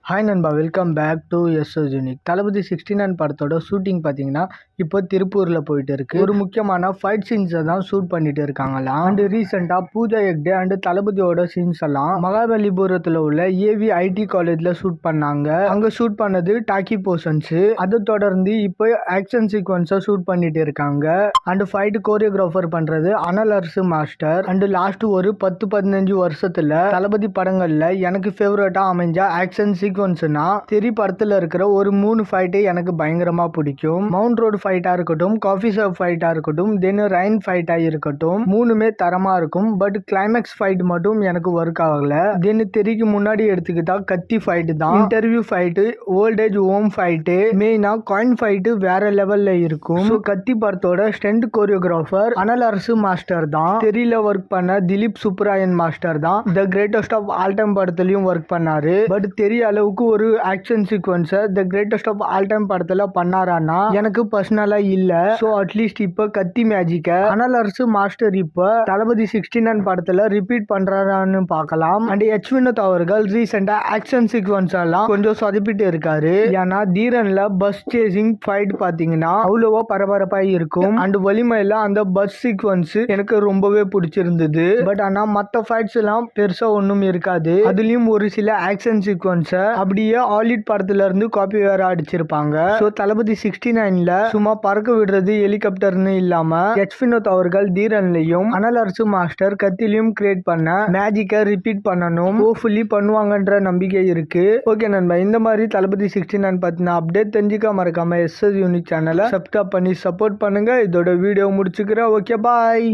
Hi நண்பா, welcome back to SS unique. Thalapathy 69 படத்தோட shooting பார்த்தீங்கன்னா இப்போ திருப்பூரில் போயிட்டு இருக்கு. ஒரு முக்கியமான ஃபைட் சீன்ஸை தான் ஷூட் பண்ணிட்டு இருக்காங்களாம். அண்ட் ரீசெண்டாக பூஜா ஹெக்டே அண்ட் தளபதியோட சீன்ஸ் எல்லாம் மகாபலிபுரத்தில் உள்ள ஏவி ஐடி காலேஜில் ஷூட் பண்ணாங்க. அங்கே ஷூட் பண்ணது டாக்கி போர்ஷன்ஸ். அதை தொடர்ந்து இப்போ ஆக்ஷன் சீக்வன்ஸை ஷூட் பண்ணிட்டு இருக்காங்க. அண்ட் ஃபைட் கோரியோகிராஃபர் பண்ணுறது அனல் அரசு மாஸ்டர். அண்ட் லாஸ்ட் ஒரு 10-15 வருஷத்துல தளபதி படங்கள்ல எனக்கு ஃபேவரட்டா அமைஞ்ச ஆக்ஷன் சீக்வன்ஸ்னா தெரி படத்துல இருக்கிற ஒரு 3 ஃபைட்டே எனக்கு பயங்கரமா பிடிக்கும். மவுண்ட் ரோடு ஃபைட்டா இருக்கட்டும், காஃபி ஷாப் ஃபைட்டா இருக்கட்டும், தென் ரைன் ஃபைட்டா இருக்கட்டும், மூணுமே தரமா இருக்கும். பட் கிளைமேக்ஸ் ஃபைட் மட்டும் எனக்கு ஒர்க் ஆகல. தென் தெரிக்கு முன்னாடி எடுத்துக்கிட்டா கத்தி ஃபைட் தான், interview fight, voltage home fight, மெயினா காயின் ஃபைட்டு வேற லெவல்ல இருக்கும். கத்தி படத்தோட ஸ்டெண்ட் கோரியோகிராஃபர் அனல் அரசு மாஸ்டர் தான். தெரியல ஒர்க் பண்ண திலீப் சுப்ராயன் மாஸ்டர் தான் the greatest of all time படத்துலயும் ஒர்க் பண்ணாரு. பட் தெரிய அளவுக்கு ஒரு ஆக்ஷன் சீக்வன்ஸை the greatest of all time படத்துல பண்ணாரான்னா எனக்கு பர்சனலா இல்ல. சோ அட்லீஸ்ட் இப்ப கத்தி மேஜிக்க அனல் அரசு மாஸ்டர் இப்ப தளபதி 69 படத்துல ரிப்பீட் பண்றாரான்னு பார்க்கலாம். அண்ட் எச் வினோத் அவர்கள் ரீசெண்டா ஆக்ஷன் சீக்வன்ஸ் எல்லாம் கொஞ்சம் சொதப்பிட்டு இருக்காரு. ஏன்னா தீரன்ல பஸ் சேசிங் ஃபைட் பாத்தீங்கன்னா அவ்வளவா பரபரப்பா இருக்கும். அண்ட் வலிமையில அந்த பஸ் சீக்வன்ஸ் எனக்கு ரொம்பவே பிடிச்சிருந்தது. பட் ஆனா மத்த ஃபைட்ஸ் எல்லாம் பெருசா ஒண்ணும் இருக்காது. அதுலயும் ஒரு சில ஆக்ஷன் சீக்வன்ஸை அப்படியே ஆலிட் படத்துல இருந்து காப்பி வேற அடிச்சிருப்பாங்க. சோ தளபதி 69ல சும்மா பறக்க விடுறது ஹெலிகாப்டர்னு இல்லாம எச் வினோத் அவர்கள் தீரன்லயும் அனல் அரசு மாஸ்டர் கத்திலையும் கிரியேட் பண்ண மேஜிக்கை ரிப்பீட் பண்ணணும். ஹோப்ஃபுல்லி பண்ணுவாங்கன்ற நம்பிக்கை இருக்கு. ஓகே நண்பா, இந்த மாதிரி தளபதி 69 பத்தின அப்டேட் தெரிஞ்சுக்க மறக்காம எஸ்எஸ் யூனிக் சேனலை சப்ஸ்கிரைப் பண்ணி சப்போர்ட் பண்ணுங்க. இதோட வீடியோ முடிச்சுக்கிறேன். ஓகே, பாய்.